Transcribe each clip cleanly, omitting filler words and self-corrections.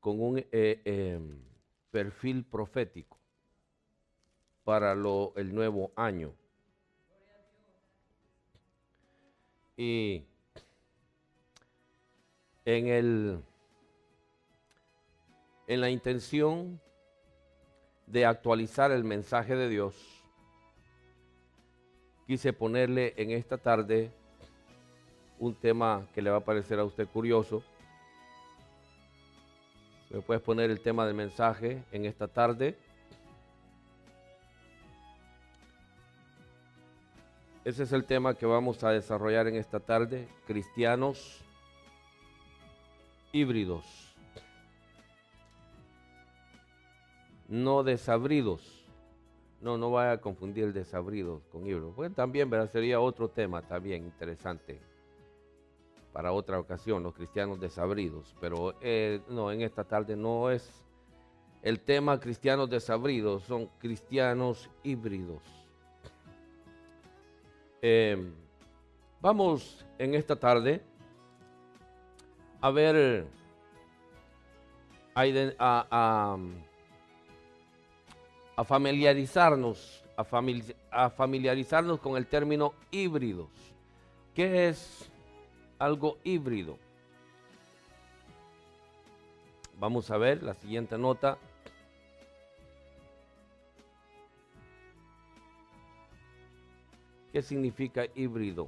con un perfil profético para el nuevo año. Y en la intención de actualizar el mensaje de Dios, quise ponerle en esta tarde un tema que le va a parecer a usted curioso. ¿Me puedes poner el tema del mensaje en esta tarde? Ese es el tema que vamos a desarrollar en esta tarde: cristianos híbridos, no desabridos. No vaya a confundir el desabrido con híbrido. Bueno, también, ¿verdad? Sería otro tema también interesante para otra ocasión, los cristianos desabridos. Pero no, en esta tarde no es el tema cristianos desabridos, son cristianos híbridos. Vamos en esta tarde a ver, a familiarizarnos con el término híbridos. ¿Qué es algo híbrido? Vamos a ver la siguiente nota. ¿Qué significa híbrido?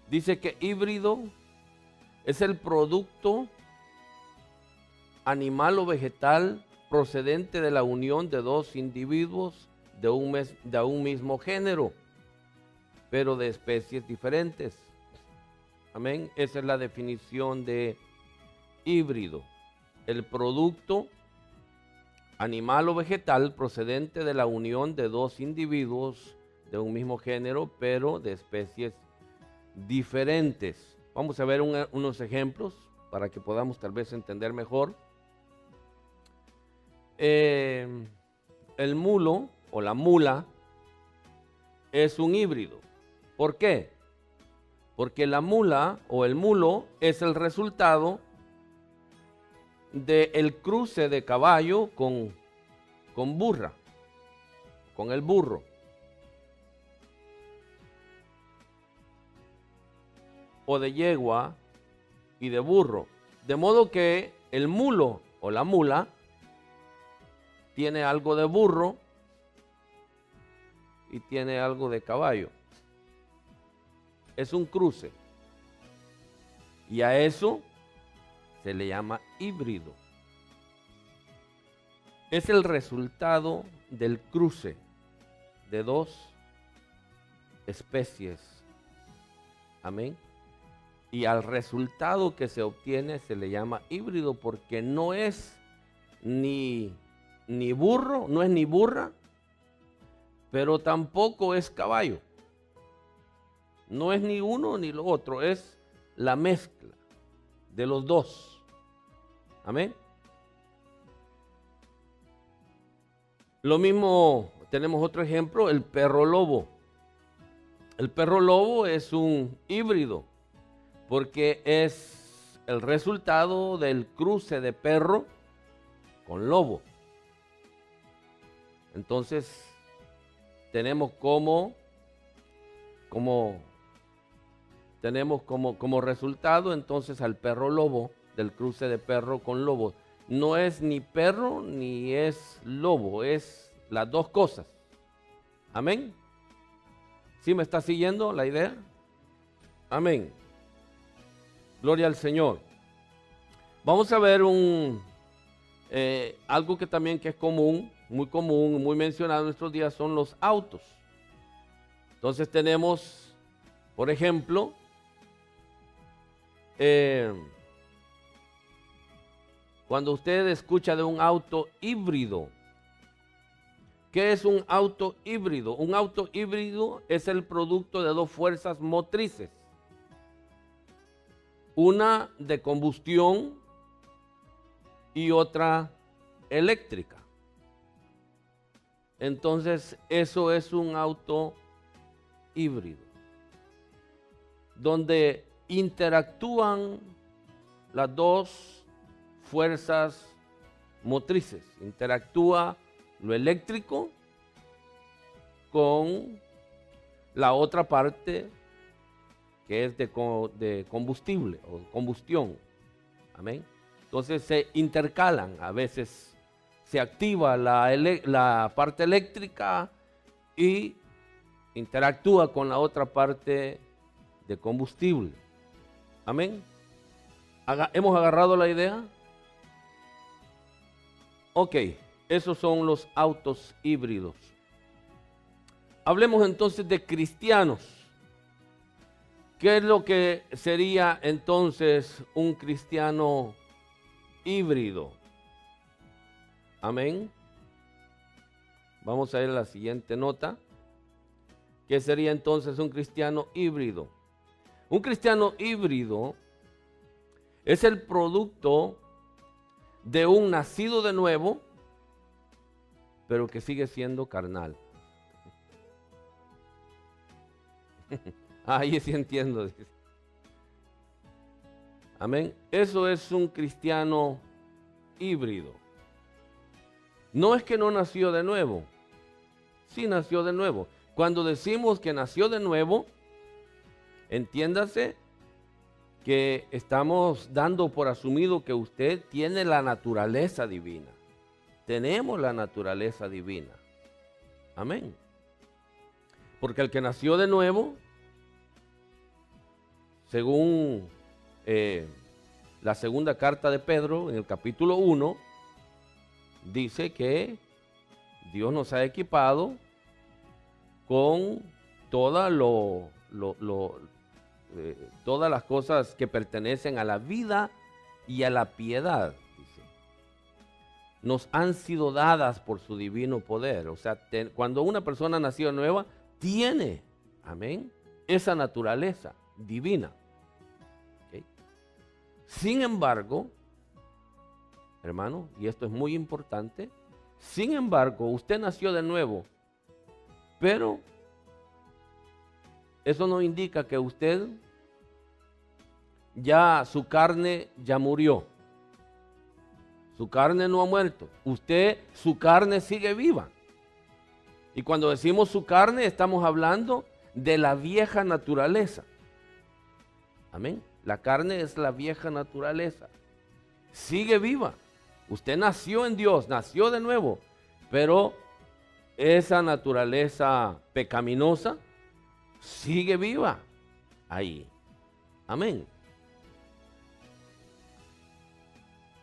Dice que híbrido es el producto animal o vegetal procedente de la unión de dos individuos de un mismo género, pero de especies diferentes. Amén. Esa es la definición de híbrido. El producto animal o vegetal procedente de la unión de dos individuos de un mismo género, pero de especies diferentes. Vamos a ver unos ejemplos para que podamos tal vez entender mejor. El mulo o la mula es un híbrido. ¿Por qué? Porque la mula o el mulo es el resultado del cruce de caballo con burra, con el burro. O de yegua y de burro. De modo que el mulo o la mula tiene algo de burro y tiene algo de caballo. Es un cruce. Y a eso se le llama híbrido. Es el resultado del cruce de dos especies. Amén. Y al resultado que se obtiene se le llama híbrido, porque no es ni burro, no es ni burra, pero tampoco es caballo. No es ni uno ni lo otro, es la mezcla de los dos. Amén. Lo mismo, tenemos otro ejemplo, el perro lobo. El perro lobo es un híbrido, porque es el resultado del cruce de perro con lobo. Entonces, tenemos como resultado entonces al perro lobo, del cruce de perro con lobo. No es ni perro ni es lobo, es las dos cosas. Amén. ¿Sí me está siguiendo la idea? Amén. Gloria al Señor. Vamos a ver algo que también que es común, muy mencionado en nuestros días, son los autos. Entonces tenemos, por ejemplo, cuando usted escucha de un auto híbrido. ¿Qué es un auto híbrido? Un auto híbrido es el producto de dos fuerzas motrices. Una de combustión y otra eléctrica. Entonces, eso es un auto híbrido, donde interactúan las dos fuerzas motrices. Interactúa lo eléctrico con la otra parte que es de combustible o combustión. Amén. Entonces se intercalan. A veces se activa la parte eléctrica y interactúa con la otra parte de combustible. Amén. ¿Hemos agarrado la idea? Ok, esos son los autos híbridos. Hablemos entonces de cristianos. ¿Qué es lo que sería entonces un cristiano híbrido? Amén. Vamos a ver la siguiente nota. ¿Qué sería entonces un cristiano híbrido? Un cristiano híbrido es el producto de un nacido de nuevo, pero que sigue siendo carnal. Ahí sí entiendo. Amén. Eso es un cristiano híbrido. No es que no nació de nuevo. Sí nació de nuevo. Cuando decimos que nació de nuevo, entiéndase que estamos dando por asumido que usted tiene la naturaleza divina. Tenemos la naturaleza divina. Amén. Porque el que nació de nuevo, según la segunda carta de Pedro, en el capítulo 1, dice que Dios nos ha equipado con todas las cosas que pertenecen a la vida y a la piedad. Dice. Nos han sido dadas por su divino poder. O sea, cuando una persona nació nueva, tiene, amén, esa naturaleza divina. ¿Okay? Sin embargo, hermano, y esto es muy importante, sin embargo, usted nació de nuevo, pero eso no indica que usted su carne ya murió. Su carne no ha muerto. Su carne sigue viva. Y cuando decimos su carne, estamos hablando de la vieja naturaleza. Amén. La carne es la vieja naturaleza. Sigue viva. Usted nació en Dios, nació de nuevo, pero esa naturaleza pecaminosa sigue viva ahí. Amén.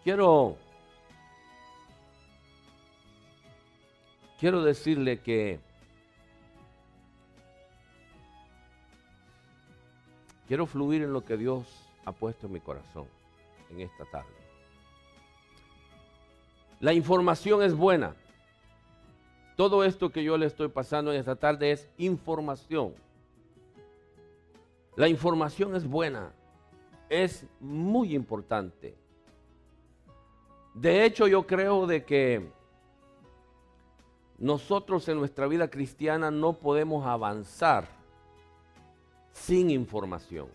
Quiero decirle que quiero fluir en lo que Dios ha puesto en mi corazón en esta tarde. La información es buena. Todo esto que yo le estoy pasando en esta tarde es información. La información es buena, es muy importante. De hecho, yo creo de que nosotros en nuestra vida cristiana no podemos avanzar sin información.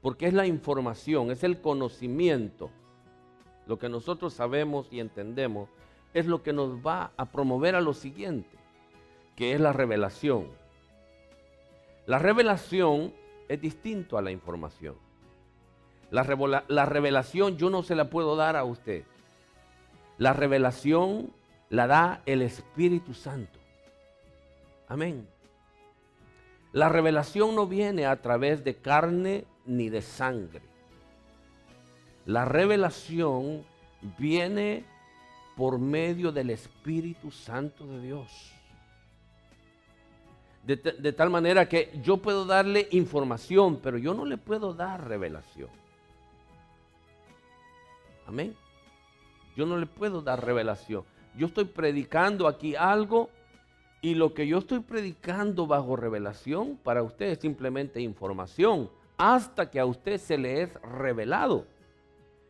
Porque es la información, es el conocimiento. Lo que nosotros sabemos y entendemos es lo que nos va a promover a lo siguiente, que es la revelación. La revelación es distinto a la información. La revelación yo no se la puedo dar a usted. La revelación la da el Espíritu Santo. Amén. La revelación no viene a través de carne ni de sangre. La revelación viene por medio del Espíritu Santo de Dios. De tal manera que yo puedo darle información, pero yo no le puedo dar revelación. Amén. Yo no le puedo dar revelación. Yo estoy predicando aquí algo y lo que yo estoy predicando bajo revelación para usted es simplemente información hasta que a usted se le es revelado.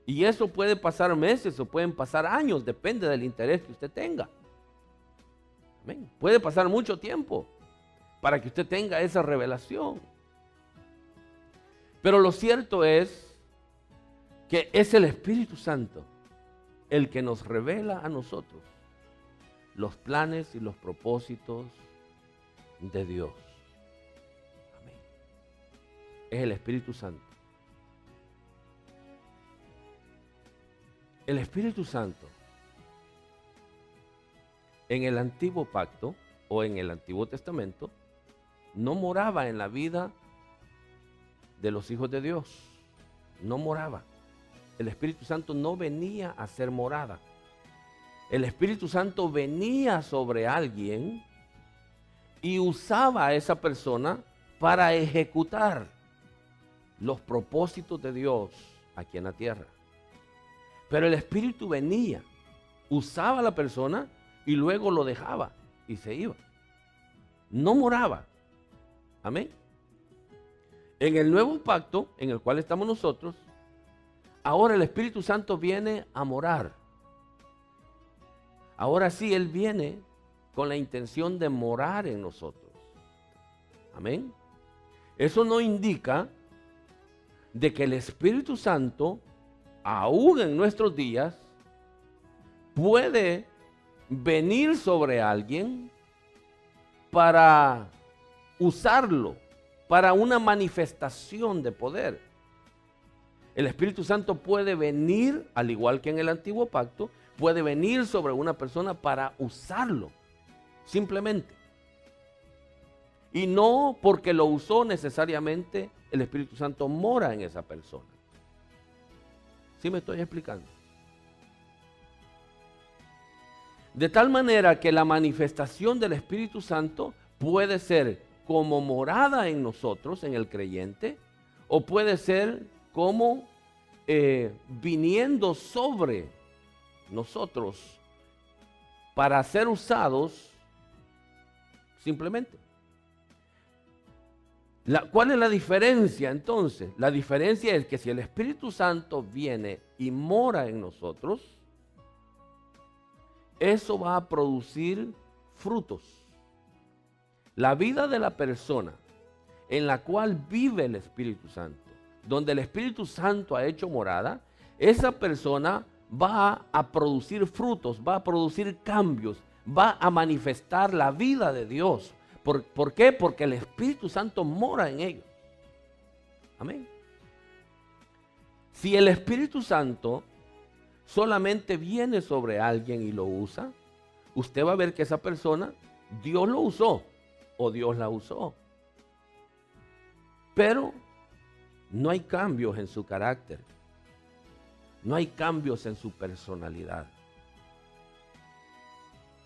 Y eso puede pasar meses o pueden pasar años, depende del interés que usted tenga. Amén. Puede pasar mucho tiempo para que usted tenga esa revelación. Pero lo cierto es que es el Espíritu Santo el que nos revela a nosotros los planes y los propósitos de Dios. Amén. Es el Espíritu Santo. El Espíritu Santo en el Antiguo Pacto o en el Antiguo Testamento no moraba en la vida de los hijos de Dios. No moraba. El Espíritu Santo no venía a ser morada. El Espíritu Santo venía sobre alguien y usaba a esa persona para ejecutar los propósitos de Dios aquí en la tierra. Pero el Espíritu venía, usaba a la persona y luego lo dejaba y se iba. No moraba. Amén. En el nuevo pacto en el cual estamos nosotros, ahora el Espíritu Santo viene a morar. Ahora sí, Él viene con la intención de morar en nosotros. Amén. Eso no indica de que el Espíritu Santo, aún en nuestros días, puede venir sobre alguien para usarlo, para una manifestación de poder. El Espíritu Santo puede venir, al igual que en el Antiguo Pacto, puede venir sobre una persona para usarlo, simplemente. Y no porque lo usó necesariamente el Espíritu Santo mora en esa persona. ¿Sí me estoy explicando? De tal manera que la manifestación del Espíritu Santo puede ser como morada en nosotros, en el creyente, o puede ser como viniendo sobre nosotros para ser usados simplemente. ¿Cuál es la diferencia entonces? La diferencia es que si el Espíritu Santo viene y mora en nosotros, eso va a producir frutos. La vida de la persona en la cual vive el Espíritu Santo, donde el Espíritu Santo ha hecho morada, esa persona va a producir frutos, va a producir cambios, va a manifestar la vida de Dios. ¿Por qué? Porque el Espíritu Santo mora en ellos. Amén. Si el Espíritu Santo solamente viene sobre alguien y lo usa, usted va a ver que esa persona, Dios lo usó o Dios la usó. Pero no hay cambios en su carácter. No hay cambios en su personalidad.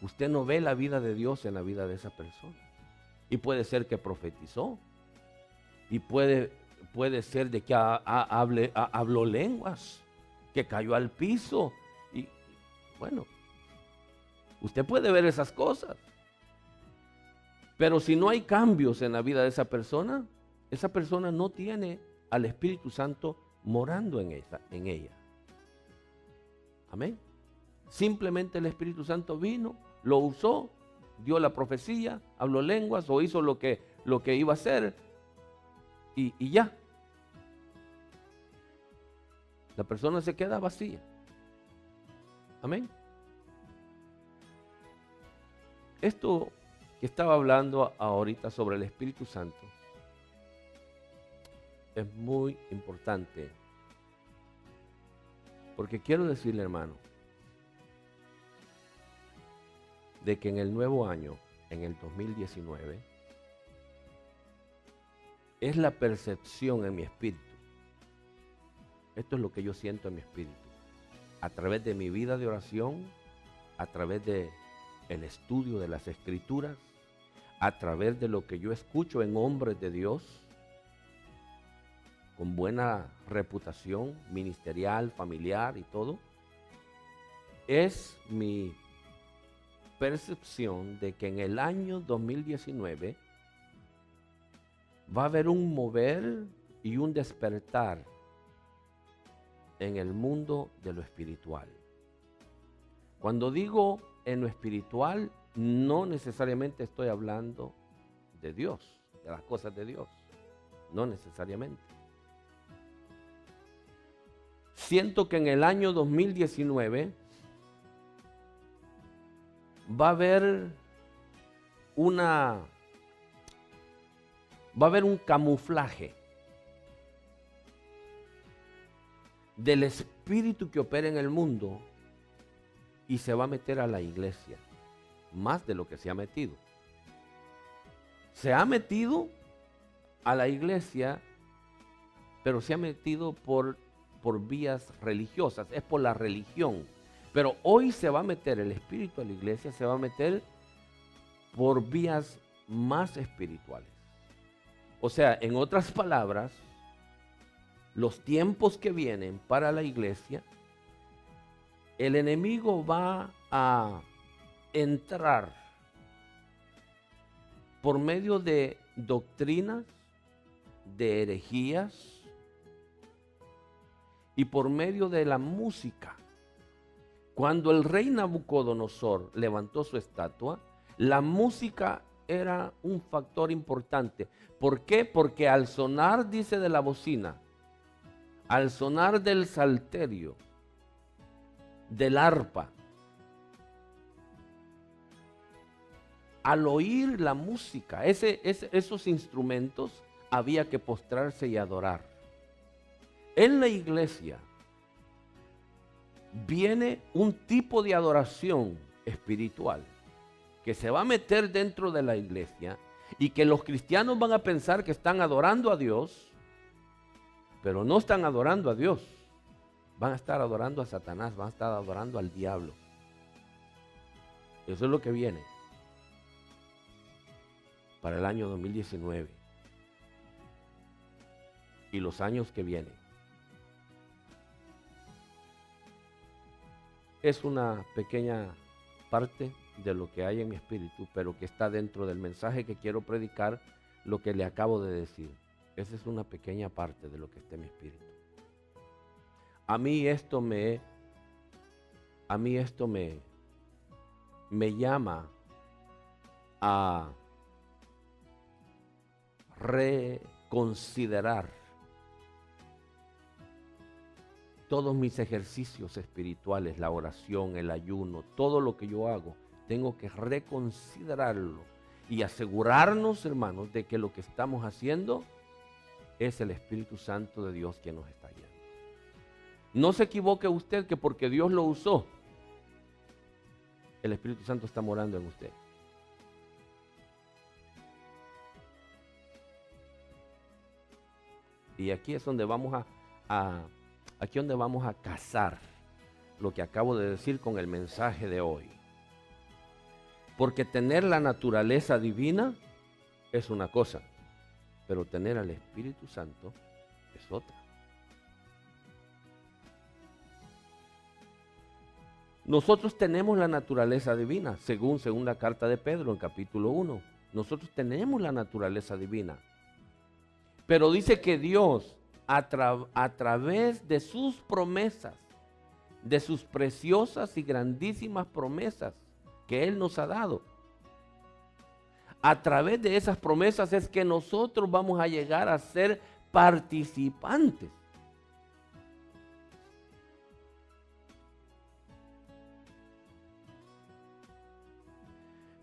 Usted no ve la vida de Dios en la vida de esa persona. Y puede ser que profetizó. Y puede ser de que habló lenguas. Que cayó al piso. Y bueno, usted puede ver esas cosas. Pero si no hay cambios en la vida de esa persona no tiene al Espíritu Santo morando en ella. Amén. Simplemente el Espíritu Santo vino, lo usó, dio la profecía, habló lenguas o hizo lo que iba a hacer y ya. La persona se queda vacía. Amén. Esto que estaba hablando ahorita sobre el Espíritu Santo es muy importante. Porque quiero decirle, hermano, de que en el nuevo año, en el 2019, es la percepción en mi espíritu. Esto es lo que yo siento en mi espíritu. A través de mi vida de oración, a través de el estudio de las Escrituras, a través de lo que yo escucho en hombres de Dios, con buena reputación ministerial, familiar y todo, es mi percepción de que en el año 2019 va a haber un mover y un despertar en el mundo de lo espiritual. Cuando digo en lo espiritual, no necesariamente estoy hablando de Dios, de las cosas de Dios, no necesariamente. Siento que en el año 2019 va a haber una, va a haber un camuflaje del espíritu que opera en el mundo y se va a meter a la iglesia, más de lo que se ha metido. Se ha metido a la iglesia, pero se ha metido por vías religiosas, es por la religión. Pero hoy se va a meter el espíritu a la iglesia, se va a meter por vías más espirituales. O sea, en otras palabras, los tiempos que vienen para la iglesia, el enemigo va a entrar por medio de doctrinas, de herejías y por medio de la música. Cuando el rey Nabucodonosor levantó su estatua, la música era un factor importante. ¿Por qué? Porque al sonar, dice, de la bocina, al sonar del salterio, del arpa, al oír la música, esos instrumentos, había que postrarse y adorar. En la iglesia viene un tipo de adoración espiritual que se va a meter dentro de la iglesia y que los cristianos van a pensar que están adorando a Dios, pero no están adorando a Dios. Van a estar adorando a Satanás, van a estar adorando al diablo. Eso es lo que viene para el año 2019 y los años que vienen. Es una pequeña parte de lo que hay en mi espíritu, pero que está dentro del mensaje que quiero predicar, lo que le acabo de decir. Esa es una pequeña parte de lo que está en mi espíritu. A mí esto me llama a reconsiderar todos mis ejercicios espirituales, la oración, el ayuno, todo lo que yo hago, tengo que reconsiderarlo y asegurarnos, hermanos, de que lo que estamos haciendo es el Espíritu Santo de Dios quien nos está guiando. No se equivoque usted que porque Dios lo usó, el Espíritu Santo está morando en usted. Y aquí es donde vamos aquí donde vamos a casar lo que acabo de decir con el mensaje de hoy. Porque tener la naturaleza divina es una cosa, pero tener al Espíritu Santo es otra. Nosotros tenemos la naturaleza divina, según la carta de Pedro en capítulo 1. Nosotros tenemos la naturaleza divina. Pero dice que Dios, a través de sus promesas, de sus preciosas y grandísimas promesas que Él nos ha dado, a través de esas promesas es que nosotros vamos a llegar a ser participantes.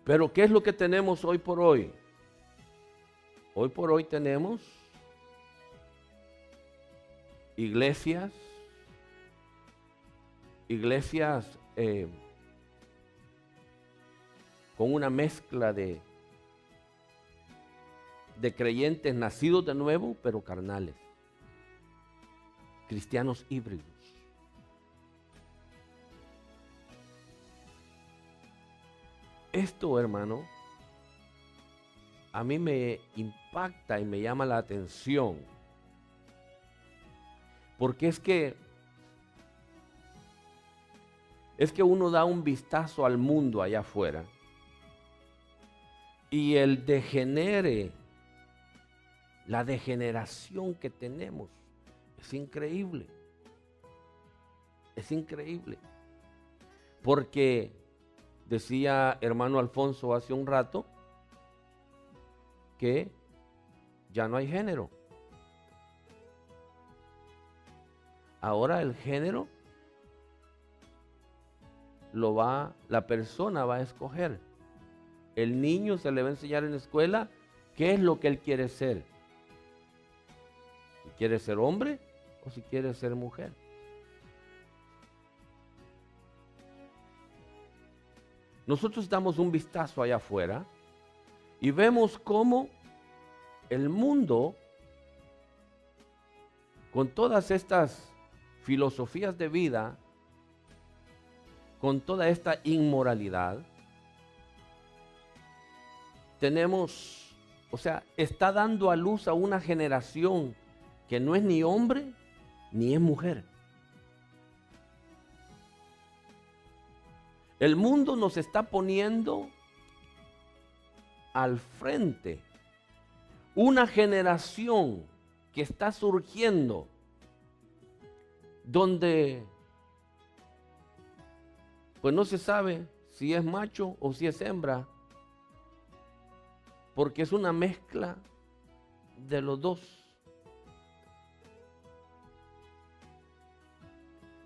Pero ¿qué es lo que tenemos hoy por hoy? Hoy por hoy tenemos iglesias con una mezcla de creyentes nacidos de nuevo, pero carnales, cristianos híbridos. Esto, hermano, a mí me impacta y me llama la atención, porque es que uno da un vistazo al mundo allá afuera y la degeneración que tenemos es increíble. Es increíble. Porque decía hermano Alfonso hace un rato que ya no hay género. Ahora el género la persona va a escoger. El niño se le va a enseñar en la escuela qué es lo que él quiere ser. Si quiere ser hombre o si quiere ser mujer. Nosotros damos un vistazo allá afuera y vemos cómo el mundo, con todas estas filosofías de vida, con toda esta inmoralidad, está dando a luz a una generación que no es ni hombre ni es mujer. El mundo nos está poniendo al frente una generación que está surgiendo donde pues no se sabe si es macho o si es hembra, porque es una mezcla de los dos.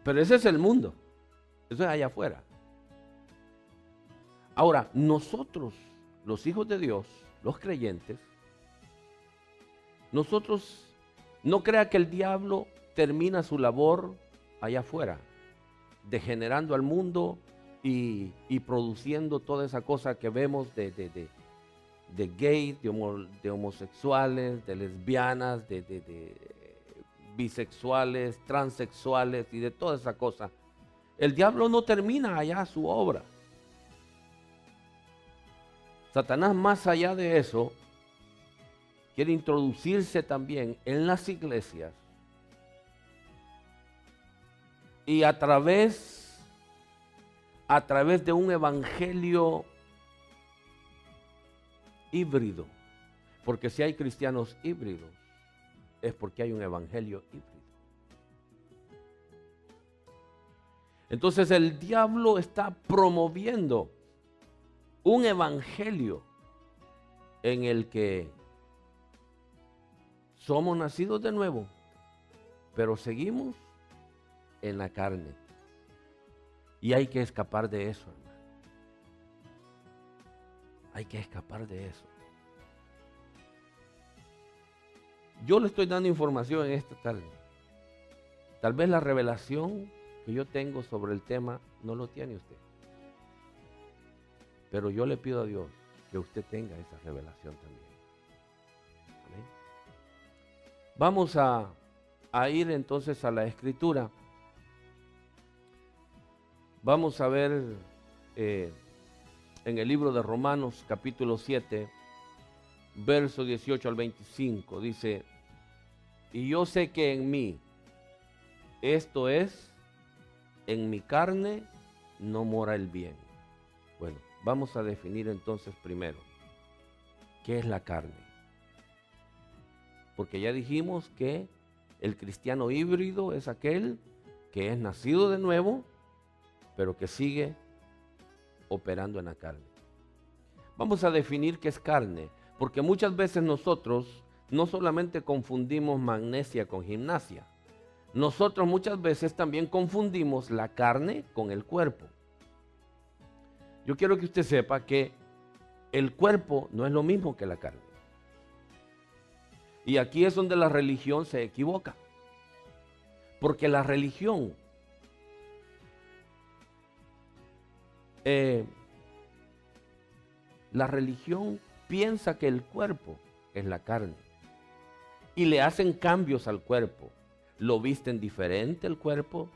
Pero ese es el mundo, eso es allá afuera. Ahora, nosotros, los hijos de Dios, los creyentes, nosotros, no crea que el diablo termina su labor allá afuera, degenerando al mundo y produciendo toda esa cosa que vemos de gays, de homosexuales, de lesbianas, de bisexuales, transexuales y de toda esa cosa. El diablo no termina allá su obra. Satanás, más allá de eso, quiere introducirse también en las iglesias y a través de un evangelio híbrido, porque si hay cristianos híbridos, es porque hay un evangelio híbrido. Entonces el diablo está promoviendo un evangelio en el que somos nacidos de nuevo, pero seguimos en la carne. Y hay que escapar de eso, hermano. Hay que escapar de eso. Yo le estoy dando información en esta tarde. Tal vez la revelación que yo tengo sobre el tema no lo tiene usted. Pero yo le pido a Dios que usted tenga esa revelación también. Amén. Vamos a ir entonces a la Escritura. Vamos a ver en el libro de Romanos capítulo 7, verso 18 al 25. Dice, y yo sé que en mí, esto es, en mi carne no mora el bien. Bueno, vamos a definir entonces primero, ¿qué es la carne? Porque ya dijimos que el cristiano híbrido es aquel que es nacido de nuevo, pero que sigue operando en la carne. Vamos a definir qué es carne, porque muchas veces nosotros no solamente confundimos magnesia con gimnasia, nosotros muchas veces también confundimos la carne con el cuerpo. Yo quiero que usted sepa que el cuerpo no es lo mismo que la carne. Y aquí es donde la religión se equivoca. Porque la religión piensa que el cuerpo es la carne. Y le hacen cambios al cuerpo. Lo visten diferente el cuerpo.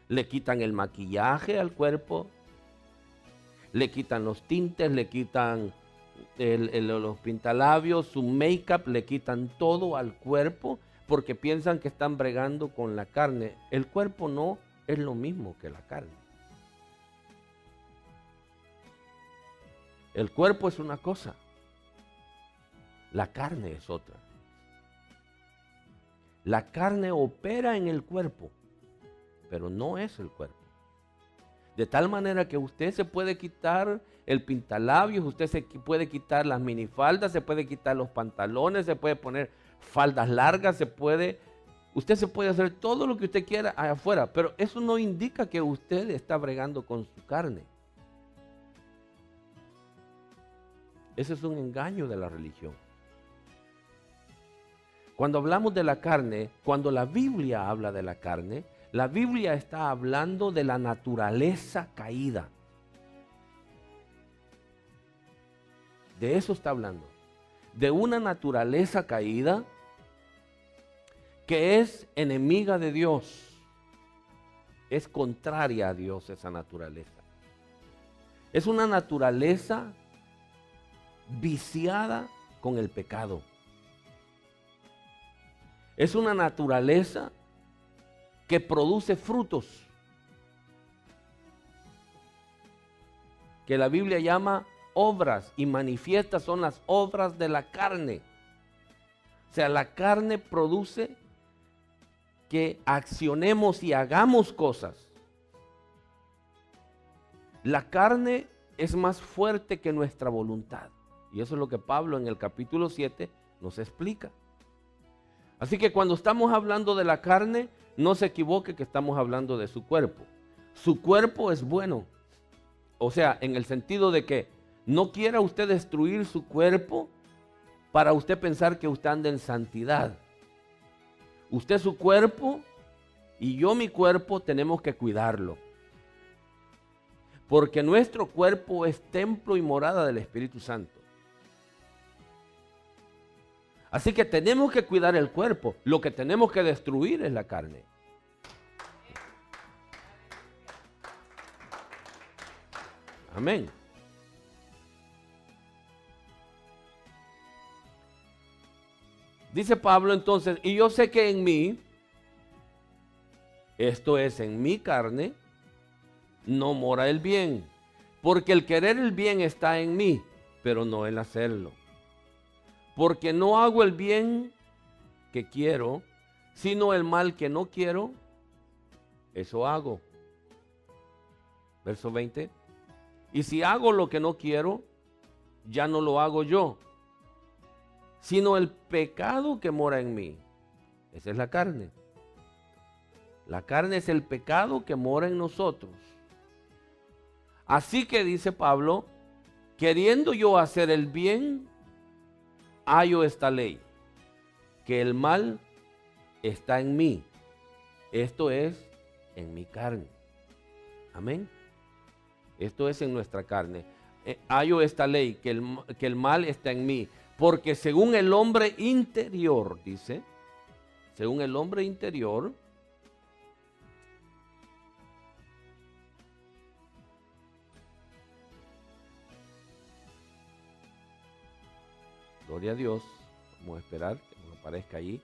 Le quitan el maquillaje al cuerpo. Le quitan los tintes, le quitan los pintalabios, su make-up, le quitan todo al cuerpo porque piensan que están bregando con la carne. El cuerpo no es lo mismo que la carne. El cuerpo es una cosa, la carne es otra. La carne opera en el cuerpo, pero no es el cuerpo. De tal manera que usted se puede quitar el pintalabios, usted se puede quitar las minifaldas, se puede quitar los pantalones, se puede poner faldas largas, se puede Usted se puede hacer todo lo que usted quiera allá afuera, pero eso no indica que usted está bregando con su carne. Ese es un engaño de la religión. Cuando hablamos de la carne, cuando la Biblia habla de la carne, la Biblia está hablando de la naturaleza caída. De eso está hablando. De una naturaleza caída que es enemiga de Dios. Es contraria a Dios esa naturaleza. Es una naturaleza viciada con el pecado. Es una naturaleza que produce frutos que la Biblia llama obras, y manifiestas son las obras de la carne. O sea, la carne produce que accionemos y hagamos cosas. La carne es más fuerte que nuestra voluntad. Y eso es lo que Pablo en el capítulo 7 nos explica. Así que cuando estamos hablando de la carne, no se equivoque que estamos hablando de su cuerpo. Su cuerpo es bueno. O sea, en el sentido de que no quiera usted destruir su cuerpo para usted pensar que usted anda en santidad. Usted su cuerpo y yo mi cuerpo tenemos que cuidarlo. Porque nuestro cuerpo es templo y morada del Espíritu Santo. Así que tenemos que cuidar el cuerpo. Lo que tenemos que destruir es la carne. Amén. Dice Pablo entonces, y yo sé que en mí, esto es en mi carne, no mora el bien. Porque el querer el bien está en mí, pero no el hacerlo. Porque no hago el bien que quiero, sino el mal que no quiero, eso hago. Verso 20. Y si hago lo que no quiero, ya no lo hago yo, sino el pecado que mora en mí. Esa es la carne. La carne es el pecado que mora en nosotros. Así que dice Pablo, queriendo yo hacer el bien, hallo esta ley, que el mal está en mí. Esto es en mi carne. Amén. Esto es en nuestra carne. Hallo esta ley, que el mal está en mí. Porque según el hombre interior, dice, según el hombre interior, gloria a Dios, vamos a esperar que no aparezca allí.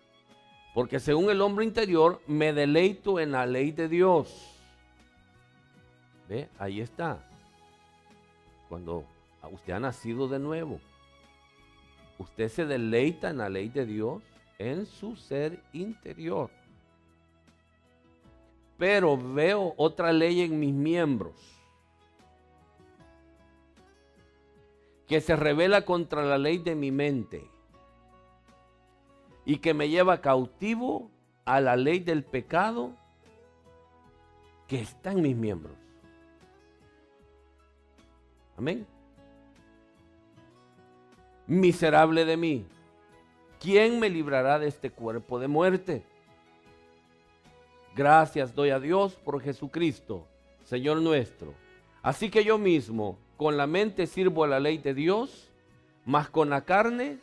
Porque según el hombre interior, me deleito en la ley de Dios. ¿Ve? Ahí está. Cuando usted ha nacido de nuevo, usted se deleita en la ley de Dios en su ser interior. Pero veo otra ley en mis miembros que se revela contra la ley de mi mente y que me lleva cautivo a la ley del pecado que está en mis miembros. Amén. Miserable de mí, ¿quién me librará de este cuerpo de muerte? Gracias doy a Dios por Jesucristo, Señor nuestro. Así que yo mismo, con la mente sirvo a la ley de Dios, mas con la carne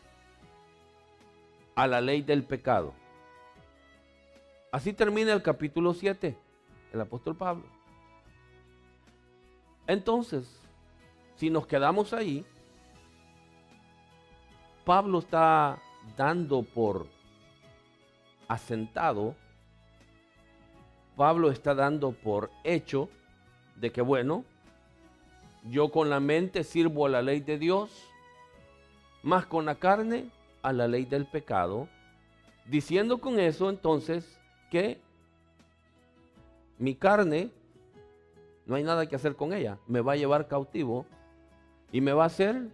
a la ley del pecado. Así termina el capítulo 7, el apóstol Pablo. Entonces, si nos quedamos ahí, Pablo está dando por asentado, Pablo está dando por hecho de que, bueno, yo con la mente sirvo a la ley de Dios, más con la carne a la ley del pecado, diciendo con eso entonces que mi carne, no hay nada que hacer con ella, me va a llevar cautivo y me va a hacer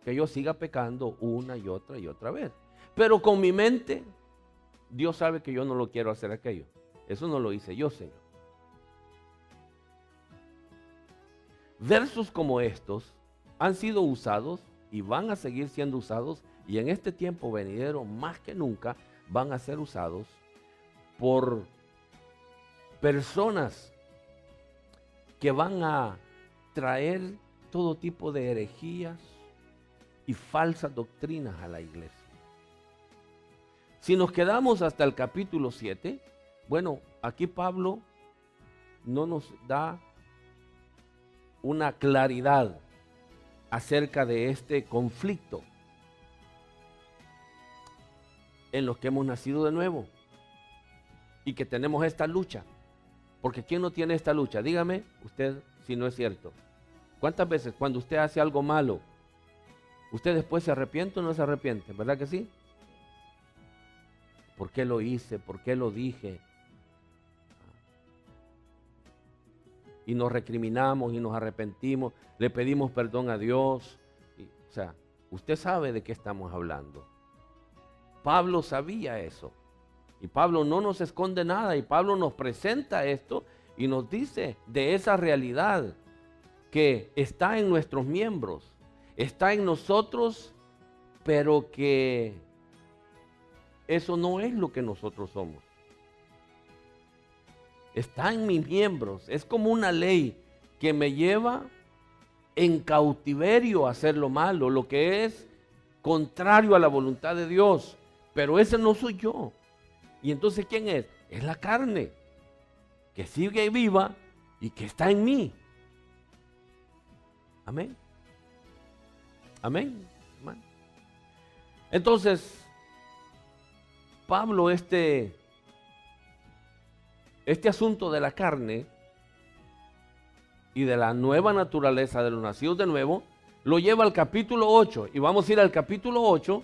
que yo siga pecando una y otra vez. Pero con mi mente Dios sabe que yo no lo quiero hacer aquello. Eso no lo hice yo, Señor. Versos como estos han sido usados y van a seguir siendo usados, y en este tiempo venidero más que nunca van a ser usados por personas que van a traer todo tipo de herejías y falsas doctrinas a la iglesia. Si nos quedamos hasta el capítulo 7, bueno, aquí Pablo no nos da una claridad acerca de este conflicto en los que hemos nacido de nuevo y que tenemos esta lucha. Porque ¿quién no tiene esta lucha? Dígame usted si no es cierto. ¿Cuántas veces cuando usted hace algo malo, usted después se arrepiente o no se arrepiente? ¿Verdad que sí? ¿Por qué lo hice? ¿Por qué lo dije? Y nos recriminamos y nos arrepentimos, le pedimos perdón a Dios. O sea, usted sabe de qué estamos hablando. Pablo sabía eso. Y Pablo no nos esconde nada. Y Pablo nos presenta esto y nos dice de esa realidad que está en nuestros miembros, está en nosotros, pero que eso no es lo que nosotros somos. Está en mis miembros. Es como una ley que me lleva en cautiverio a hacer lo malo, lo que es contrario a la voluntad de Dios. Pero ese no soy yo. Y entonces, ¿quién es? Es la carne, que sigue viva y que está en mí. Amén. Amén. Amén. Entonces, Pablo, este asunto de la carne y de la nueva naturaleza de los nacidos de nuevo, lo lleva al capítulo 8. Y vamos a ir al capítulo 8.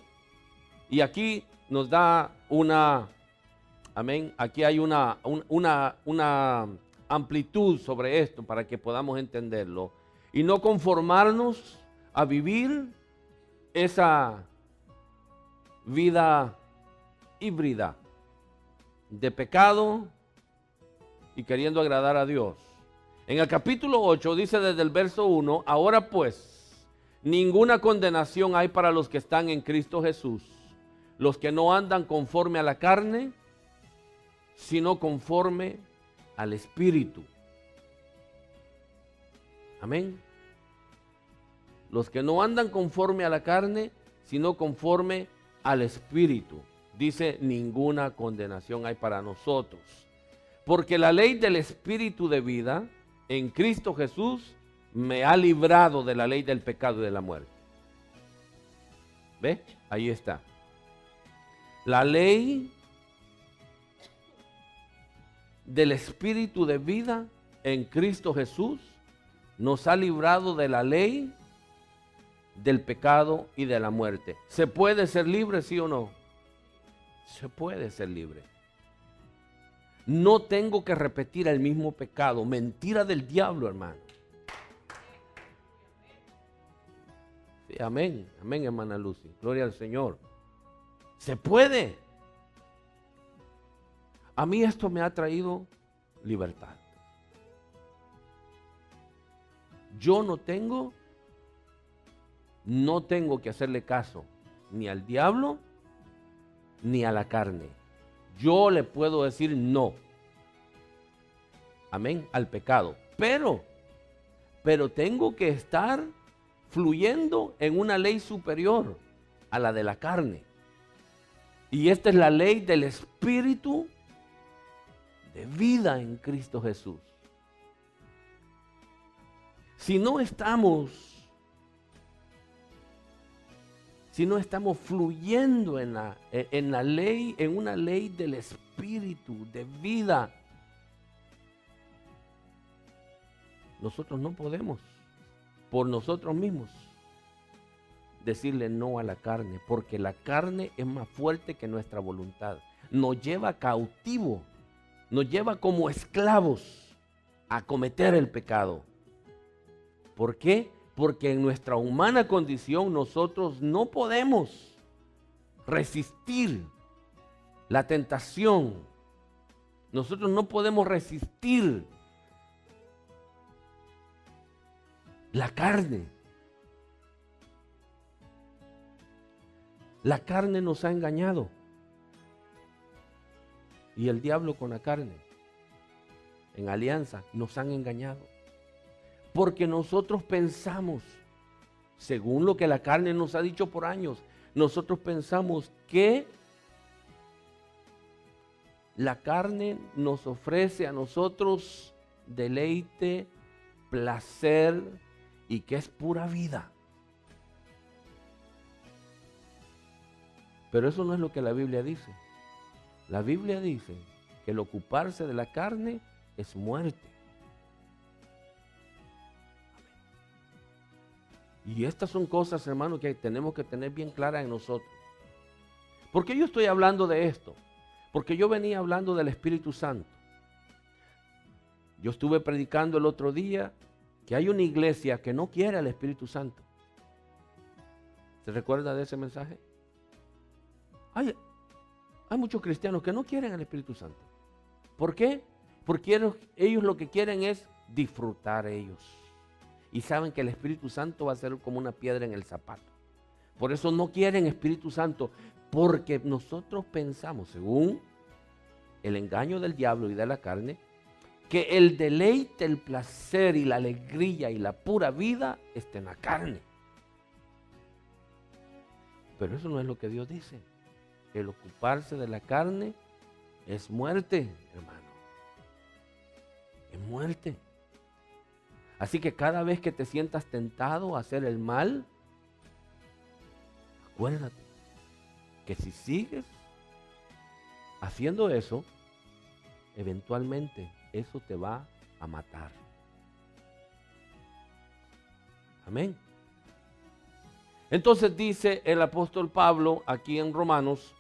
Y aquí nos da una, amén, aquí hay una amplitud sobre esto para que podamos entenderlo. Y no conformarnos a vivir esa vida híbrida de pecado y queriendo agradar a Dios. En el capítulo 8 dice desde el verso 1, ahora pues, ninguna condenación hay para los que están en Cristo Jesús, los que no andan conforme a la carne, sino conforme al Espíritu. Amén. Los que no andan conforme a la carne, sino conforme al Espíritu. Dice, ninguna condenación hay para nosotros. Porque la ley del Espíritu de vida en Cristo Jesús me ha librado de la ley del pecado y de la muerte. ¿Ve? Ahí está. La ley del Espíritu de vida en Cristo Jesús nos ha librado de la ley del pecado y de la muerte. ¿Se puede ser libre, sí o no? Se puede ser libre. No tengo que repetir el mismo pecado. Mentira del diablo, hermano. Sí, amén, amén, hermana Lucy. Gloria al Señor. Se puede. A mí esto me ha traído libertad. Yo no tengo que hacerle caso ni al diablo ni a la carne. Yo le puedo decir no. Amén, al pecado. Pero tengo que estar fluyendo en una ley superior a la de la carne. Y esta es la ley del Espíritu de vida en Cristo Jesús. Si no estamos fluyendo en la ley, en una ley del Espíritu de vida, nosotros no podemos por nosotros mismos decirle no a la carne, porque la carne es más fuerte que nuestra voluntad. Nos lleva cautivo, nos lleva como esclavos a cometer el pecado. ¿Por qué? Porque en nuestra humana condición nosotros no podemos resistir la tentación. Nosotros no podemos resistir la carne. La carne nos ha engañado. Y el diablo con la carne, en alianza, nos han engañado. Porque nosotros pensamos, según lo que la carne nos ha dicho por años, nosotros pensamos que la carne nos ofrece a nosotros deleite, placer y que es pura vida. Pero eso no es lo que la Biblia dice. La Biblia dice que el ocuparse de la carne es muerte. Y estas son cosas, hermanos, que tenemos que tener bien claras en nosotros. ¿Por qué yo estoy hablando de esto? Porque yo venía hablando del Espíritu Santo. Yo estuve predicando el otro día que hay una iglesia que no quiere al Espíritu Santo. ¿Se recuerda de ese mensaje? Hay muchos cristianos que no quieren al Espíritu Santo. ¿Por qué? Porque ellos lo que quieren es disfrutar ellos. Y saben que el Espíritu Santo va a ser como una piedra en el zapato. Por eso no quieren Espíritu Santo, porque nosotros pensamos, según el engaño del diablo y de la carne, que el deleite, el placer y la alegría y la pura vida está en la carne. Pero eso no es lo que Dios dice. El ocuparse de la carne es muerte, hermano. Es muerte. Así que cada vez que te sientas tentado a hacer el mal, acuérdate que si sigues haciendo eso, eventualmente eso te va a matar. Amén. Entonces dice el apóstol Pablo aquí en Romanos,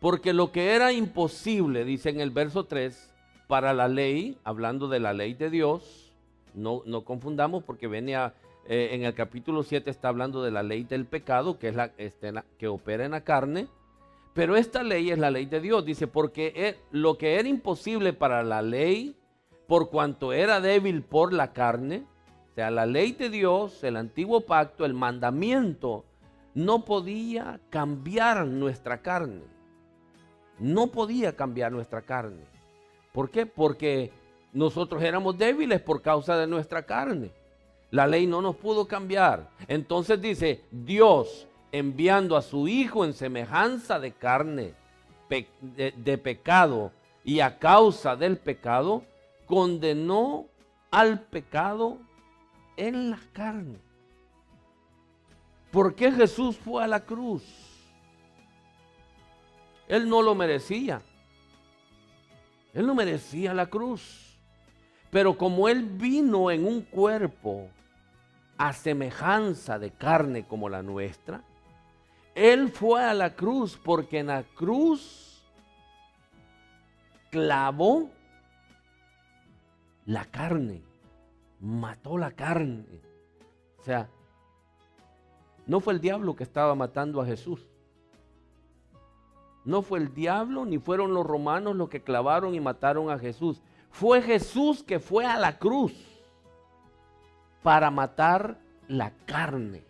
porque lo que era imposible, dice en el verso 3, para la ley, hablando de la ley de Dios, no confundamos porque venía en el capítulo 7 está hablando de la ley del pecado, que es que opera en la carne, pero esta ley es la ley de Dios, dice, porque lo que era imposible para la ley, por cuanto era débil por la carne, o sea, la ley de Dios, el antiguo pacto, el mandamiento, no podía cambiar nuestra carne. No podía cambiar nuestra carne. ¿Por qué? Porque nosotros éramos débiles por causa de nuestra carne. La ley no nos pudo cambiar. Entonces dice, Dios enviando a su Hijo en semejanza de carne, de pecado, y a causa del pecado, condenó al pecado en la carne. ¿Por qué Jesús fue a la cruz? Él no lo merecía. Él no merecía la cruz. Pero como Él vino en un cuerpo a semejanza de carne como la nuestra, Él fue a la cruz porque en la cruz clavó la carne, mató la carne. O sea, no fue el diablo que estaba matando a Jesús. No fue el diablo ni fueron los romanos los que clavaron y mataron a Jesús. Fue Jesús que fue a la cruz para matar la carne.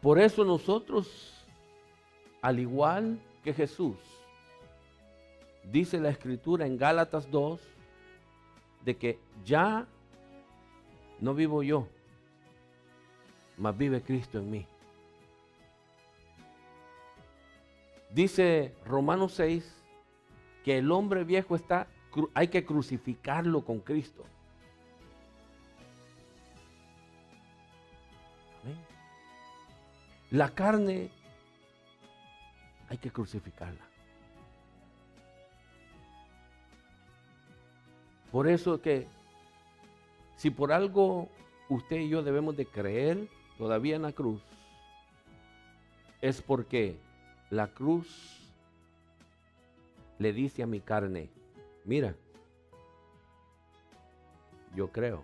Por eso nosotros, al igual que Jesús, dice la Escritura en Gálatas 2, de que ya no vivo yo, mas vive Cristo en mí. Dice Romanos 6 que el hombre viejo hay que crucificarlo con Cristo. ¿Amén? La carne hay que crucificarla. Por eso que si por algo usted y yo debemos de creer todavía en la cruz, es porque la cruz le dice a mi carne, mira, yo creo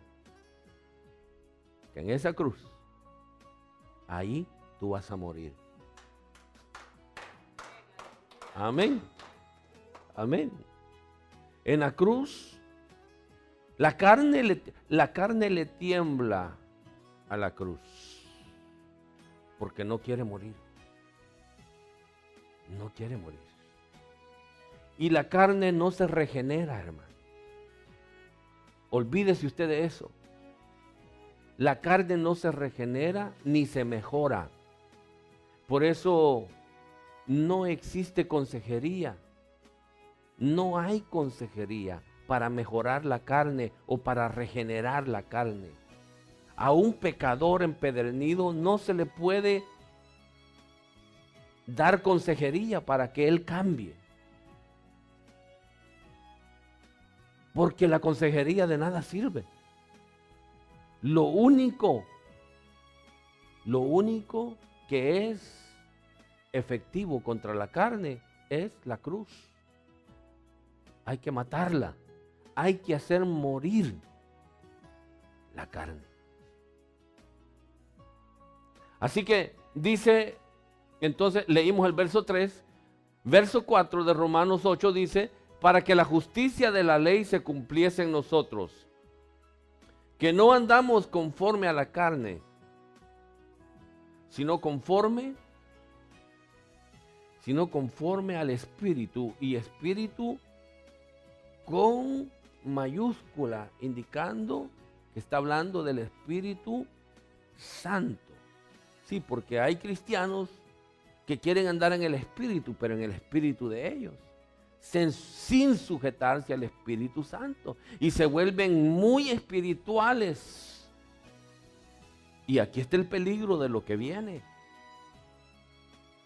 que en esa cruz ahí tú vas a morir. Amén. Amén. En la cruz, la carne le tiembla a la cruz porque no quiere morir. No quiere morir. Y la carne no se regenera, hermano. Olvídese usted de eso. La carne no se regenera ni se mejora. Por eso no existe consejería. No hay consejería para mejorar la carne o para regenerar la carne. A un pecador empedernido no se le puede dar consejería para que él cambie. Porque la consejería de nada sirve. Lo único que es efectivo contra la carne es la cruz. Hay que matarla. Hay que hacer morir la carne. Así que dice, entonces leímos el verso 3, verso 4 de Romanos 8 dice, para que la justicia de la ley se cumpliese en nosotros, que no andamos conforme a la carne, sino conforme al Espíritu, y Espíritu con mayúscula, indicando que está hablando del Espíritu Santo. Sí, porque hay cristianos que quieren andar en el Espíritu, pero en el espíritu de ellos, sin sujetarse al Espíritu Santo, y se vuelven muy espirituales. Y aquí está el peligro de lo que viene,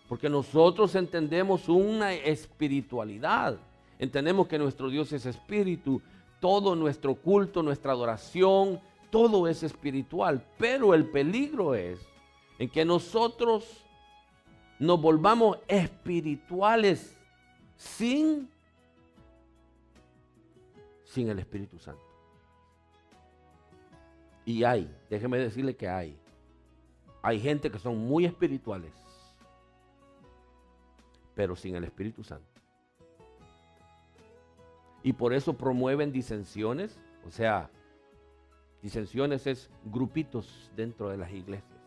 porque nosotros entendemos una espiritualidad, entendemos que nuestro Dios es espíritu, todo nuestro culto, nuestra adoración, todo es espiritual, pero el peligro es en que nosotros nos volvamos espirituales sin el Espíritu Santo. Y déjeme decirle que hay gente que son muy espirituales, pero sin el Espíritu Santo. Y por eso promueven disensiones, o sea, disensiones es grupitos dentro de las iglesias.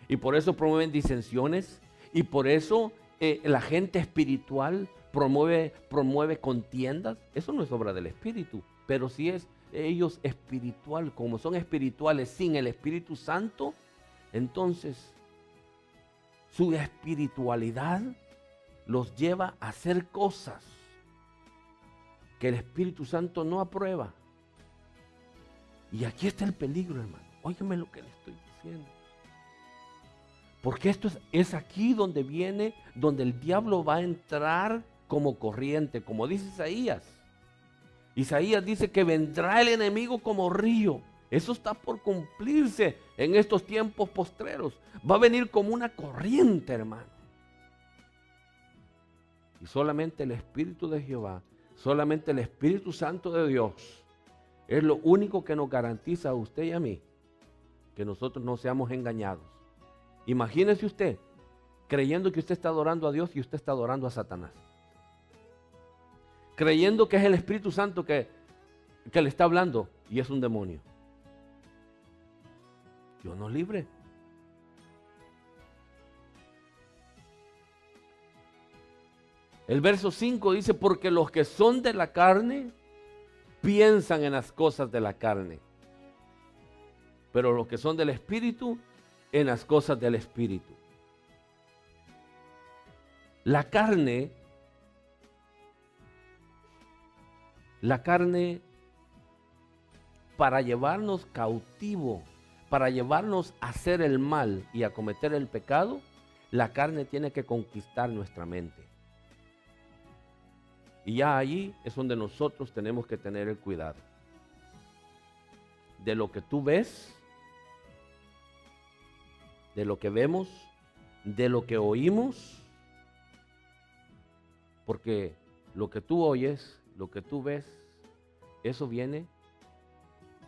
Y por eso promueven disensiones, y por eso la gente espiritual promueve contiendas. Eso no es obra del Espíritu, pero si es ellos espiritual, como son espirituales sin el Espíritu Santo, entonces su espiritualidad los lleva a hacer cosas que el Espíritu Santo no aprueba. Y aquí está el peligro, hermano. Óigame lo que le estoy diciendo. Porque esto es aquí donde el diablo va a entrar como corriente, como dice Isaías. Isaías dice que vendrá el enemigo como río. Eso está por cumplirse en estos tiempos postreros. Va a venir como una corriente, hermano. Y solamente el Espíritu de Jehová, solamente el Espíritu Santo de Dios, es lo único que nos garantiza a usted y a mí que nosotros no seamos engañados. Imagínese usted creyendo que usted está adorando a Dios y usted está adorando a Satanás. Creyendo que es el Espíritu Santo que le está hablando y es un demonio. Dios nos libre. El verso 5 dice, porque los que son de la carne piensan en las cosas de la carne, pero los que son del Espíritu, en las cosas del Espíritu. La carne para llevarnos cautivo, para llevarnos a hacer el mal y a cometer el pecado, la carne tiene que conquistar nuestra mente. Y ya allí es donde nosotros tenemos que tener el cuidado de lo que tú ves, de lo que vemos, de lo que oímos, porque lo que tú oyes, lo que tú ves, eso viene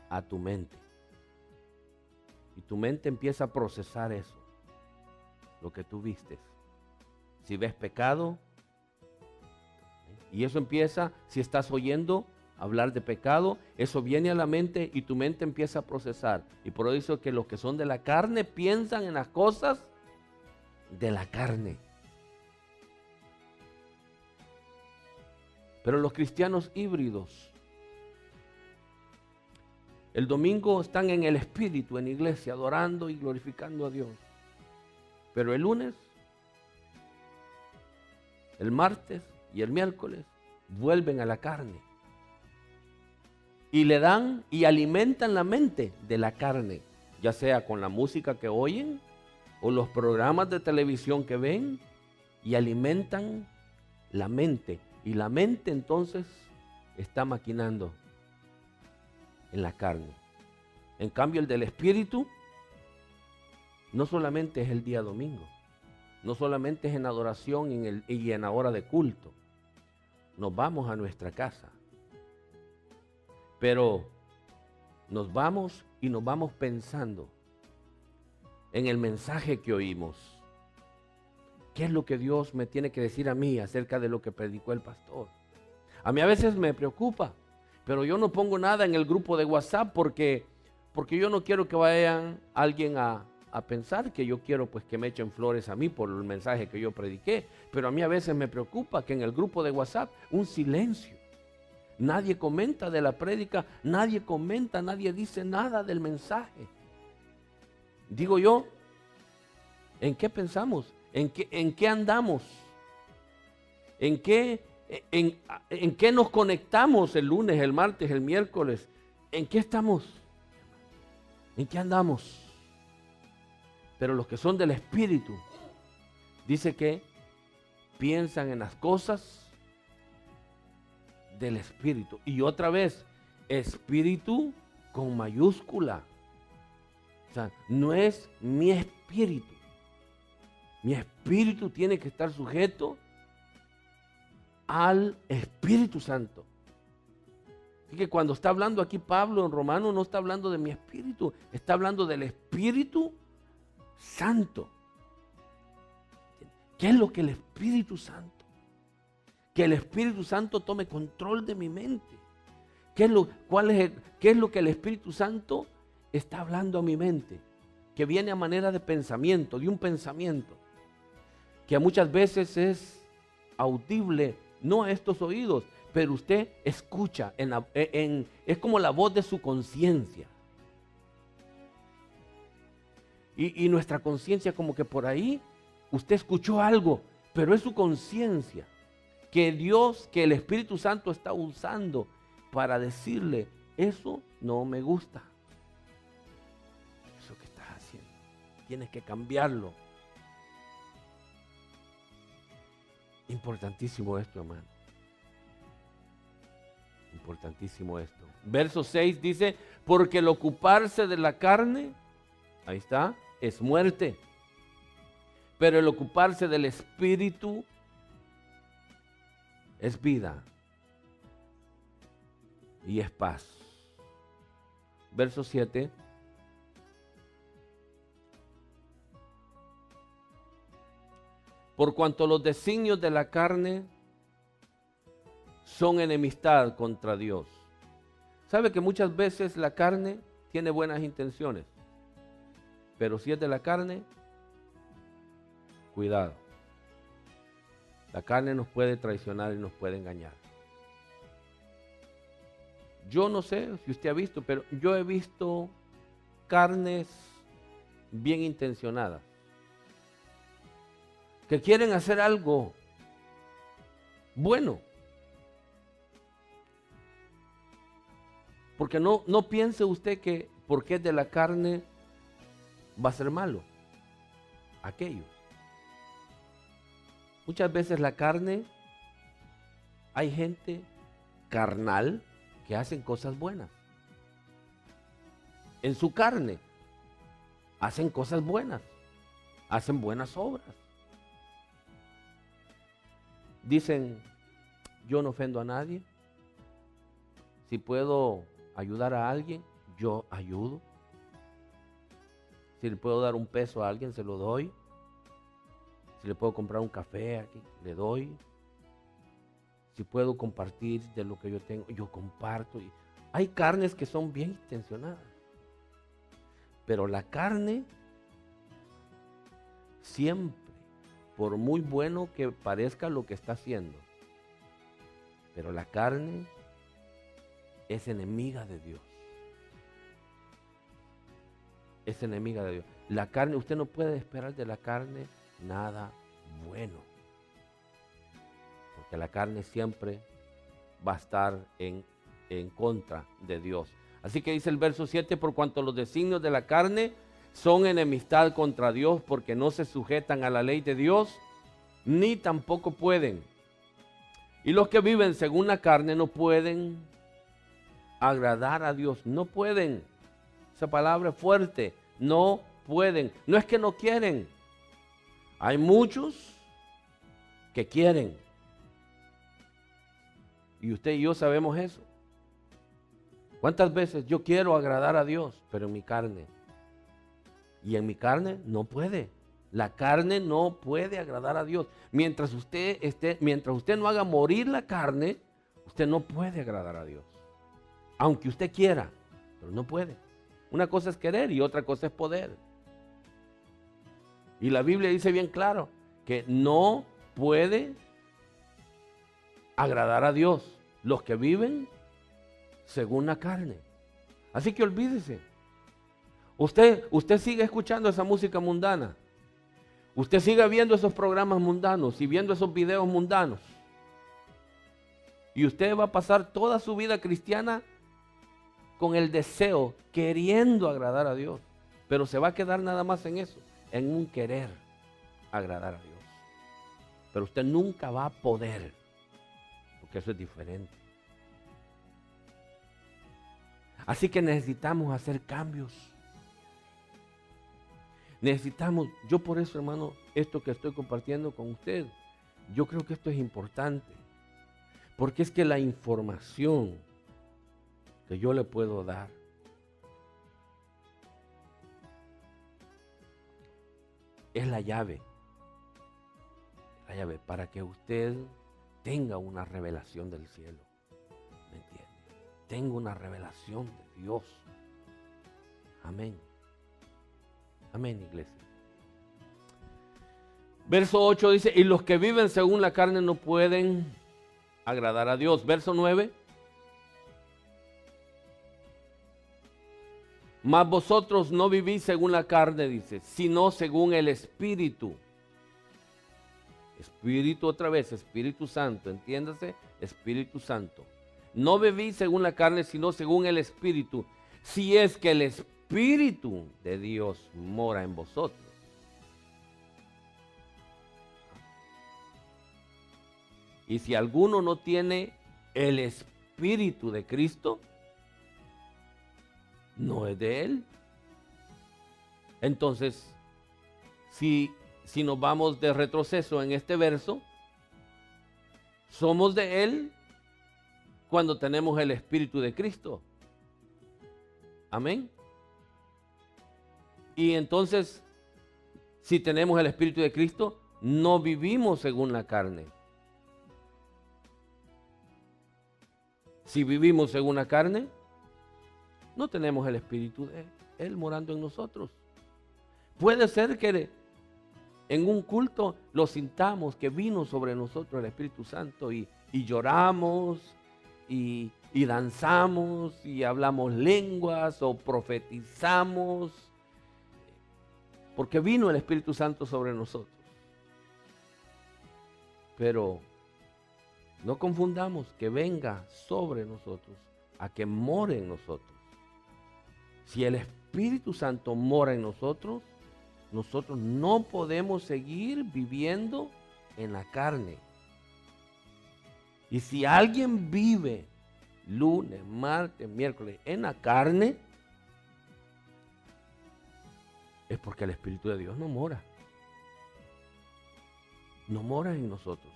a tu mente. Y tu mente empieza a procesar eso, lo que tú vistes. Si ves pecado, y eso empieza, si estás oyendo hablar de pecado, eso viene a la mente y tu mente empieza a procesar. Y por eso que los que son de la carne piensan en las cosas de la carne. Pero los cristianos híbridos, el domingo están en el Espíritu, en iglesia, adorando y glorificando a Dios. Pero el lunes, el martes y el miércoles vuelven a la carne. Y le dan y alimentan la mente de la carne, ya sea con la música que oyen o los programas de televisión que ven, y alimentan la mente. Y la mente entonces está maquinando en la carne. En cambio, el del Espíritu no solamente es el día domingo, no solamente es en adoración y en la hora de culto. Nos vamos a nuestra casa, pero nos vamos y nos vamos pensando en el mensaje que oímos. ¿Qué es lo que Dios me tiene que decir a mí acerca de lo que predicó el pastor? A mí a veces me preocupa, pero yo no pongo nada en el grupo de WhatsApp porque yo no quiero que vayan alguien a pensar que yo quiero pues que me echen flores a mí por el mensaje que yo prediqué. Pero a mí a veces me preocupa que en el grupo de WhatsApp un silencio. Nadie comenta de la prédica, nadie comenta, nadie dice nada del mensaje. Digo yo, ¿en qué pensamos? ¿En qué andamos? ¿En qué nos conectamos el lunes, el martes, el miércoles? ¿En qué estamos? ¿En qué andamos? Pero los que son del Espíritu, dice que piensan en las cosas del Espíritu. Y otra vez, Espíritu con mayúscula. O sea, no es mi espíritu. Mi espíritu tiene que estar sujeto al Espíritu Santo. Así que cuando está hablando aquí Pablo en Romanos, no está hablando de mi espíritu, está hablando del Espíritu Santo. ¿Qué es lo que el Espíritu Santo? Que el Espíritu Santo tome control de mi mente. ¿Qué es lo que el Espíritu Santo está hablando a mi mente? Que viene a manera de pensamiento, de un pensamiento, que muchas veces es audible, no a estos oídos, pero usted escucha, es como la voz de su conciencia. Y nuestra conciencia como que por ahí, usted escuchó algo, pero es su conciencia, que que el Espíritu Santo está usando para decirle, eso no me gusta. Eso que estás haciendo, tienes que cambiarlo. Importantísimo esto, hermano. Importantísimo esto. Verso 6 dice, porque el ocuparse de la carne, ahí está, es muerte. Pero el ocuparse del Espíritu es vida y es paz. Verso 7. Por cuanto los designios de la carne son enemistad contra Dios. ¿Sabe que muchas veces la carne tiene buenas intenciones? Pero si es de la carne, cuidado. La carne nos puede traicionar y nos puede engañar. Yo no sé si usted ha visto, pero yo he visto carnes bien intencionadas que quieren hacer algo bueno. Porque no piense usted que porque es de la carne va a ser malo aquello. Muchas veces la carne, hay gente carnal que hacen cosas buenas. En su carne hacen cosas buenas, hacen buenas obras. Dicen, yo no ofendo a nadie. Si puedo ayudar a alguien, yo ayudo. Si le puedo dar un peso a alguien, se lo doy. Si le puedo comprar un café aquí, le doy. Si puedo compartir de lo que yo tengo, yo comparto. Hay carnes que son bien intencionadas. Pero la carne siempre, por muy bueno que parezca lo que está haciendo, pero la carne es enemiga de Dios. Es enemiga de Dios. La carne, usted no puede esperar de la carne nada bueno. Porque la carne siempre va a estar en contra de Dios. Así que dice el verso 7, por cuanto los designios de la carne son enemistad contra Dios, porque no se sujetan a la ley de Dios, ni tampoco pueden. Y los que viven según la carne no pueden agradar a Dios, no pueden. Esa palabra es fuerte, no pueden. No es que no quieren. Hay muchos que quieren. Y usted y yo sabemos eso. ¿Cuántas veces yo quiero agradar a Dios, pero en mi carne? Y en mi carne no puede. La carne no puede agradar a Dios. Mientras usted no haga morir la carne, usted no puede agradar a Dios. Aunque usted quiera, pero no puede. Una cosa es querer y otra cosa es poder. Y la Biblia dice bien claro que no puede agradar a Dios los que viven según la carne. Así que olvídese. Usted sigue escuchando esa música mundana. Usted sigue viendo esos programas mundanos y viendo esos videos mundanos. Y usted va a pasar toda su vida cristiana con el deseo, queriendo agradar a Dios. Pero se va a quedar nada más en eso, en un querer agradar a Dios. Pero usted nunca va a poder, porque eso es diferente. Así que necesitamos hacer cambios. Yo por eso, hermano, esto que estoy compartiendo con usted, yo creo que esto es importante. Porque es que la información que yo le puedo dar es la llave para que usted tenga una revelación del cielo. ¿Me entiende? Tenga una revelación de Dios. Amén. Amén, iglesia. Verso 8 dice, y los que viven según la carne no pueden agradar a Dios. Verso 9. Mas vosotros no vivís según la carne, dice, sino según el Espíritu. Espíritu otra vez, Espíritu Santo, entiéndase, Espíritu Santo. No vivís según la carne, sino según el Espíritu. Si es que el Espíritu de Dios mora en vosotros. Y si alguno no tiene el Espíritu de Cristo, no es de Él. Entonces, si nos vamos de retroceso en este verso, somos de Él cuando tenemos el Espíritu de Cristo. Amén. Y entonces, si tenemos el Espíritu de Cristo, no vivimos según la carne. Si vivimos según la carne, no tenemos el Espíritu de Él morando en nosotros. Puede ser que en un culto lo sintamos, que vino sobre nosotros el Espíritu Santo y lloramos y danzamos y hablamos lenguas o profetizamos, porque vino el Espíritu Santo sobre nosotros. Pero no confundamos que venga sobre nosotros a que more en nosotros. Si el Espíritu Santo mora en nosotros, nosotros no podemos seguir viviendo en la carne. Y si alguien vive lunes, martes, miércoles en la carne, es porque el Espíritu de Dios no mora. No mora en nosotros.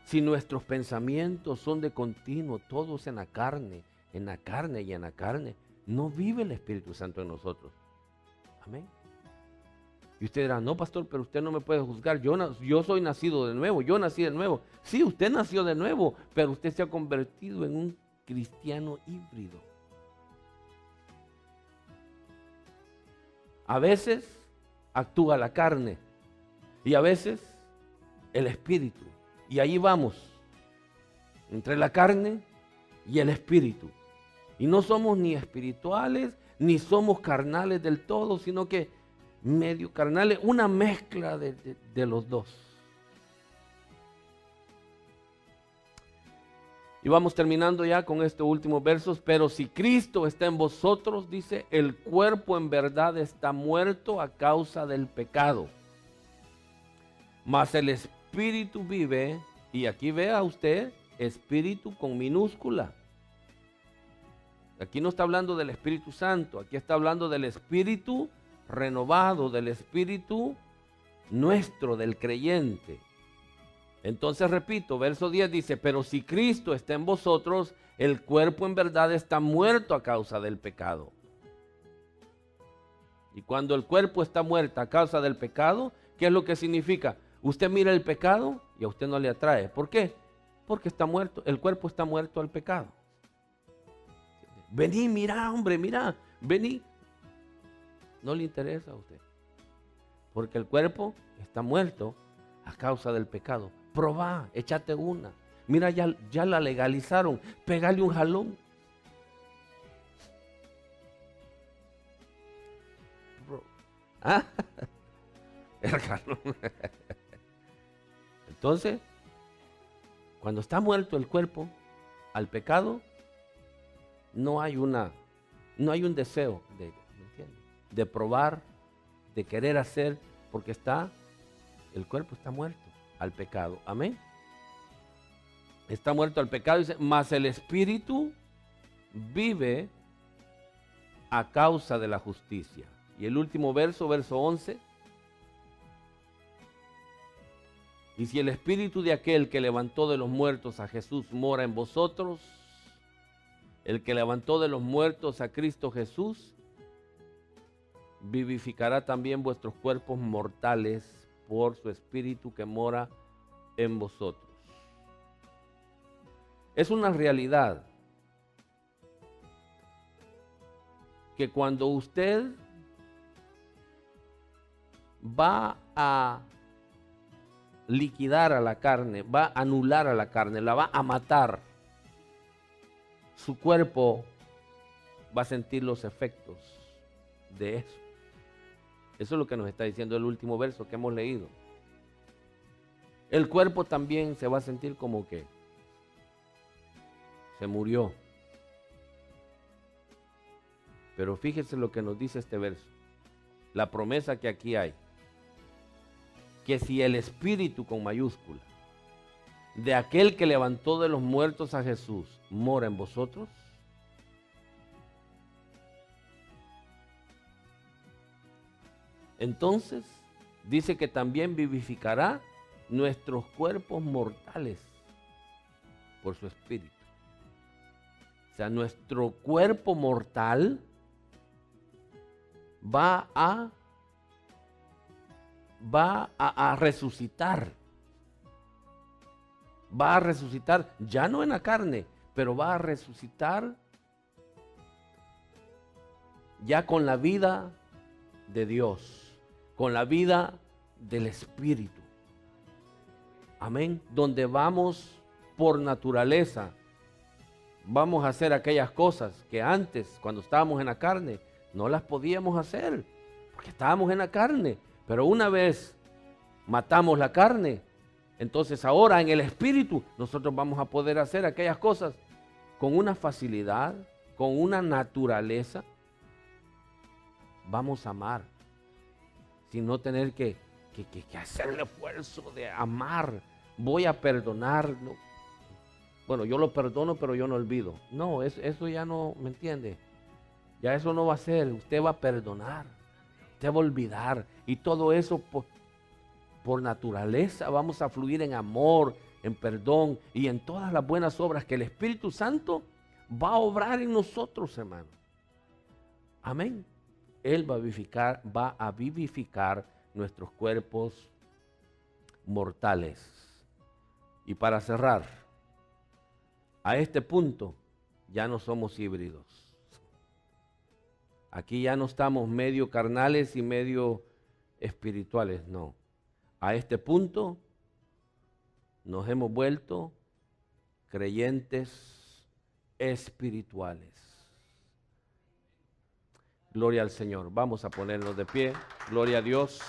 Si nuestros pensamientos son de continuo, todos en la carne y en la carne, no vive el Espíritu Santo en nosotros. Amén. Y usted dirá, no, pastor, pero usted no me puede juzgar. Yo soy nacido de nuevo, yo nací de nuevo. Sí, usted nació de nuevo, pero usted se ha convertido en un cristiano híbrido. A veces actúa la carne y a veces el espíritu. Y ahí vamos, entre la carne y el espíritu. Y no somos ni espirituales, ni somos carnales del todo, sino que medio carnales, una mezcla de los dos. Y vamos terminando ya con estos últimos versos. Pero si Cristo está en vosotros, dice, el cuerpo en verdad está muerto a causa del pecado, mas el espíritu vive. Y aquí vea usted, espíritu con minúscula. Aquí no está hablando del Espíritu Santo, aquí está hablando del espíritu renovado, del espíritu nuestro, del creyente. Entonces repito, verso 10 dice, pero si Cristo está en vosotros, el cuerpo en verdad está muerto a causa del pecado. Y cuando el cuerpo está muerto a causa del pecado, ¿qué es lo que significa? Usted mira el pecado y a usted no le atrae. ¿Por qué? Porque está muerto, el cuerpo está muerto al pecado. Vení, mira, hombre, mira, vení. No le interesa a usted, porque el cuerpo está muerto a causa del pecado. Probá, échate una. Mira, ya la legalizaron, pégale un jalón. ¿Ah? El jalón. Entonces, cuando está muerto el cuerpo al pecado, no hay un deseo de probar, de querer hacer, porque el cuerpo está muerto al pecado. Amén. Está muerto al pecado, dice, mas el espíritu vive a causa de la justicia. Y el último verso, verso 11. Y si el espíritu de aquel que levantó de los muertos a Jesús mora en vosotros, el que levantó de los muertos a Cristo Jesús, vivificará también vuestros cuerpos mortales por su espíritu que mora en vosotros. Es una realidad que cuando usted va a liquidar a la carne, va a anular a la carne, la va a matar, su cuerpo va a sentir los efectos de eso. Eso es lo que nos está diciendo el último verso que hemos leído. El cuerpo también se va a sentir como que se murió. Pero fíjese lo que nos dice este verso. La promesa que aquí hay. Que si el espíritu con mayúscula de aquel que levantó de los muertos a Jesús mora en vosotros, entonces dice que también vivificará nuestros cuerpos mortales por su espíritu. O sea, nuestro cuerpo mortal va a resucitar. Va a resucitar, ya no en la carne, pero va a resucitar ya con la vida de Dios, con la vida del Espíritu. Amén. Donde vamos por naturaleza, vamos a hacer aquellas cosas que antes, cuando estábamos en la carne, no las podíamos hacer, porque estábamos en la carne. Pero una vez matamos la carne, entonces ahora en el Espíritu nosotros vamos a poder hacer aquellas cosas con una facilidad, con una naturaleza. Vamos a amar sin no tener que hacer el esfuerzo de amar. Voy a perdonar. No. Bueno, yo lo perdono, pero yo no olvido. No, eso ya no, ¿me entiende? Ya eso no va a ser. Usted va a perdonar, usted va a olvidar. Y todo eso por naturaleza vamos a fluir en amor, en perdón y en todas las buenas obras que el Espíritu Santo va a obrar en nosotros, hermano. Amén. Él va a vivificar nuestros cuerpos mortales. Y para cerrar, a este punto ya no somos híbridos. Aquí ya no estamos medio carnales y medio espirituales, no. A este punto nos hemos vuelto creyentes espirituales. Gloria al Señor. Vamos a ponernos de pie. Gloria a Dios.